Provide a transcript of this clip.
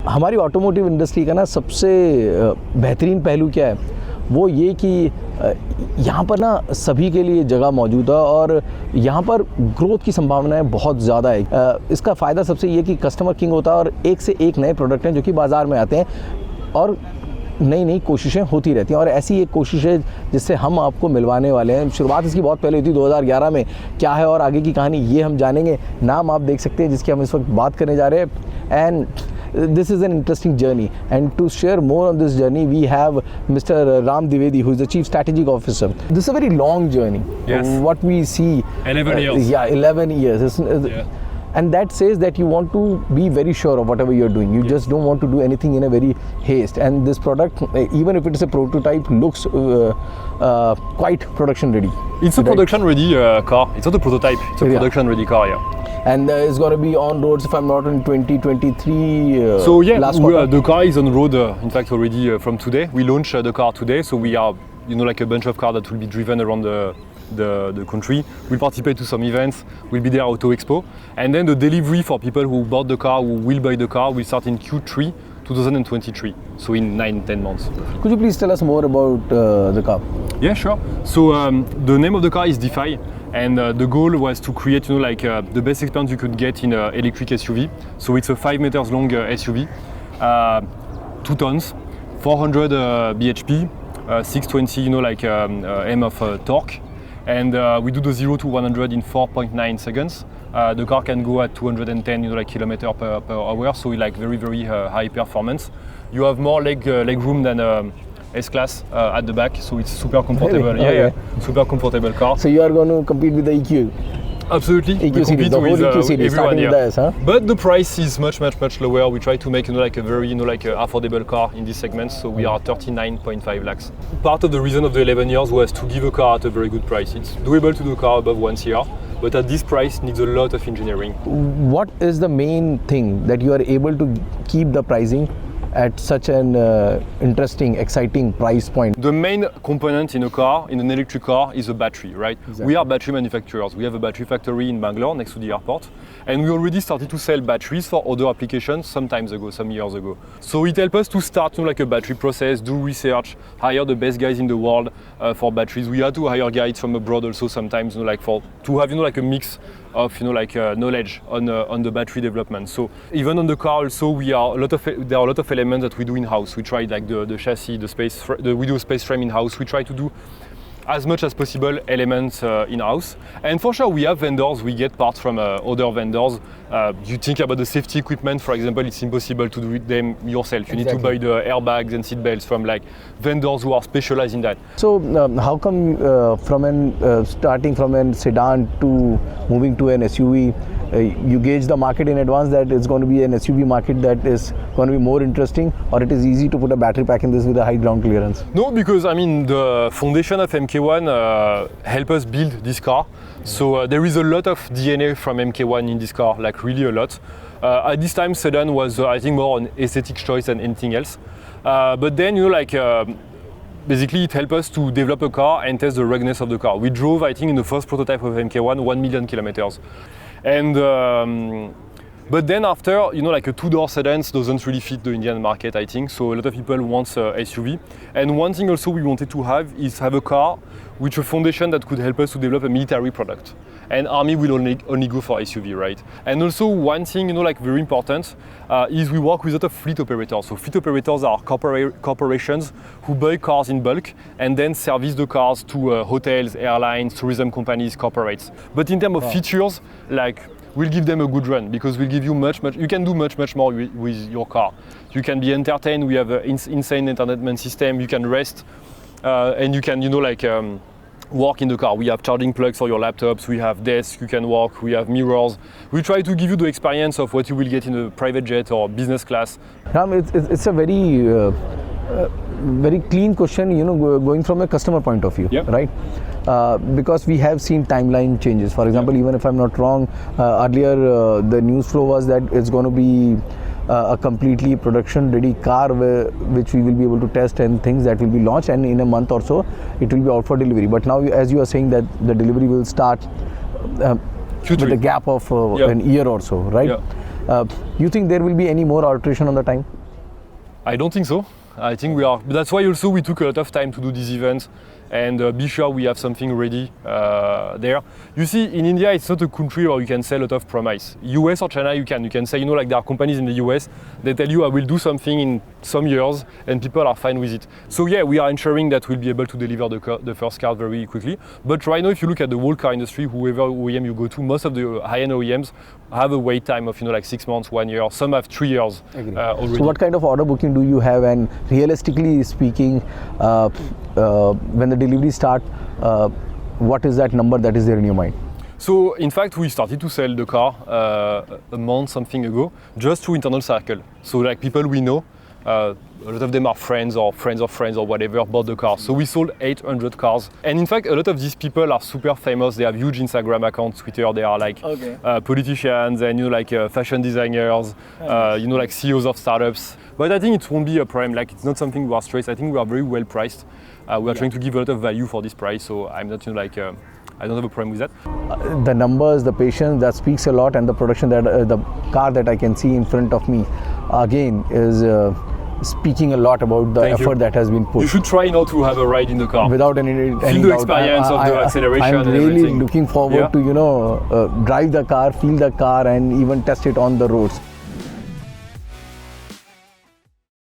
हमारी automotive industry का ना सबसे बेहतरीन पहलू क्या है, वो ये कि यहाँ पर ना सभी के लिए जगह मौजूद है और यहाँ पर ग्रोथ की संभावनाएं बहुत ज़्यादा है। इसका फ़ायदा सबसे ये कि कस्टमर किंग होता है और एक से एक नए प्रोडक्ट हैं जो कि बाज़ार में आते हैं और नई नई कोशिशें होती रहती हैं। और ऐसी एक कोशिश है जिससे हम आपको मिलवाने वाले हैं। शुरुआत इसकी बहुत पहले हुई थी 2011 में। क्या है और आगे की कहानी ये हम जानेंगे। नाम आप देख सकते हैं जिसकी हम इस वक्त बात करने जा रहे हैं। And this is an interesting journey, and to share more on this journey we have Mr. Ram Dwivedi, who is the Chief Strategic Officer. This is a very long journey. Yes. What we see 11 years. Yeah, 11 years. And that says that you want to be very sure of whatever you're doing. You just don't want to do anything in a very haste. And this product, even if it is a prototype, looks quite production ready. It's a production ready car. It's not a prototype. It's a production ready car. Yeah. And it's going to be on roads, if I'm not, in 2023. So yeah, last quarter. The car is on road. In fact, already from today. We launched the car today. So we are, like a bunch of cars that will be driven around the country. We'll participate to some events. We'll be there at Auto Expo, and then the delivery for people who bought the car, who will buy the car, will start in Q3 2023. So in 9-10 months. Could you please tell us more about the car? Yeah, sure. So the name of the car is Defy. And the goal was to create, the best experience you could get in an electric SUV. So it's a 5 meters long SUV, 2 tons, 400 bhp, 620, m of torque, and we do the 0 to 100 in 4.9 seconds. The car can go at 210, kilometers per hour. So very, very high performance. You have more leg room than S-Class at the back, so it's super comfortable. Really? Yeah, Okay. yeah, super comfortable car. So you are going to compete with the EQ? Absolutely. EQ series, the whole EQ series, starting with the S, huh? But the price is much lower. We try to make a very affordable car in this segment. So we are at 39.5 lakhs. Part of the reason of the 11 years was to give a car at a very good price. It's doable to do a car above 1 CR, but at this price needs a lot of engineering. What is the main thing that you are able to keep the pricing at such an interesting, exciting price point? The main component in a car, in an electric car, is a battery, right? Exactly. We are battery manufacturers. We have a battery factory in Bangalore next to the airport, and we already started to sell batteries for other applications some years ago. So it helps us to start a battery process, do research, hire the best guys in the world for batteries. We had to hire guys from abroad also sometimes, to have a mix of knowledge on the battery development. So even on the car also, there are a lot of elements that we do in house. We try the chassis, we do a space frame in house. We try to do as much as possible elements in house. And for sure, we have vendors. We get parts from other vendors. You think about the safety equipment, for example, it's impossible to do them yourself. You need to buy the airbags and seat belts from vendors who are specialized in that. So how come starting from a sedan to moving to an SUV, you gauge the market in advance that it's going to be an SUV market that is going to be more interesting, or it is easy to put a battery pack in this with a high ground clearance? No, because the foundation of MK1 help us build this car. So there is a lot of DNA from MK1 in this car, really a lot. At this time, sedan was, I think, more an aesthetic choice than anything else. But then, basically it helped us to develop a car and test the ruggedness of the car. We drove, I think, in the first prototype of MK1, 1 million kilometers. And but then after, a 2-door sedan doesn't really fit the Indian market, I think. So a lot of people want SUV. And one thing also we wanted to have a car with a foundation that could help us to develop a military product. And Army will only go for SUV, right? And also one thing, very important, is we work with a lot of fleet operators. So fleet operators are corporations who buy cars in bulk and then service the cars to hotels, airlines, tourism companies, corporates. But in terms of features, we'll give them a good run because we'll give you you can do much more with your car. You can be entertained. We have an insane entertainment system. You can rest, and you can, work in the car. We have charging plugs for your laptops. We have desks you can walk. We have mirrors. We try to give you the experience of what you will get in a private jet or business class. Ram, it's a very clean question, going from a customer point of view, right? Because we have seen timeline changes. For example, even if I'm not wrong, earlier the news flow was that it's going to be a completely production ready car which we will be able to test and things that will be launched, and in a month or so it will be out for delivery. But now, as you are saying, that the delivery will start with a gap of an year or so, right? You think there will be any more alteration on the time? I don't think so. I think we are. That's why also we took a lot of time to do these events and be sure we have something ready there. You see, in India, it's not a country where you can sell a lot of promise. US or China, you can say, like there are companies in the US, they tell you I will do something in some years and people are fine with it. So yeah, we are ensuring that we'll be able to deliver the first car very quickly. But right now, if you look at the whole car industry, whoever OEM you go to, most of the high-end OEMs have a wait time of like 6 months, 1 year. Some have 3 years already. So what kind of order booking do you have, and realistically speaking, when the delivery start, what is that number that is there in your mind? So in fact, we started to sell the car a month something ago, just through internal circle. So like people we know, a lot of them are friends of friends or whatever, bought the car. So we sold 800 cars. And in fact, a lot of these people are super famous. They have huge Instagram accounts, Twitter. They are like politicians and like fashion designers, like CEOs of startups. But I think it won't be a problem. Like it's not something we are stressed. I think we are very well priced. We are trying to give a lot of value for this price. So I'm not I don't have a problem with that. The numbers, the patience, that speaks a lot, and the production that the car that I can see in front of me, again, is speaking a lot about the effort that has been put. You should try now to have a ride in the car. Without any feel the experience of the acceleration. I'm really looking forward to drive the car, feel the car, and even test it on the roads.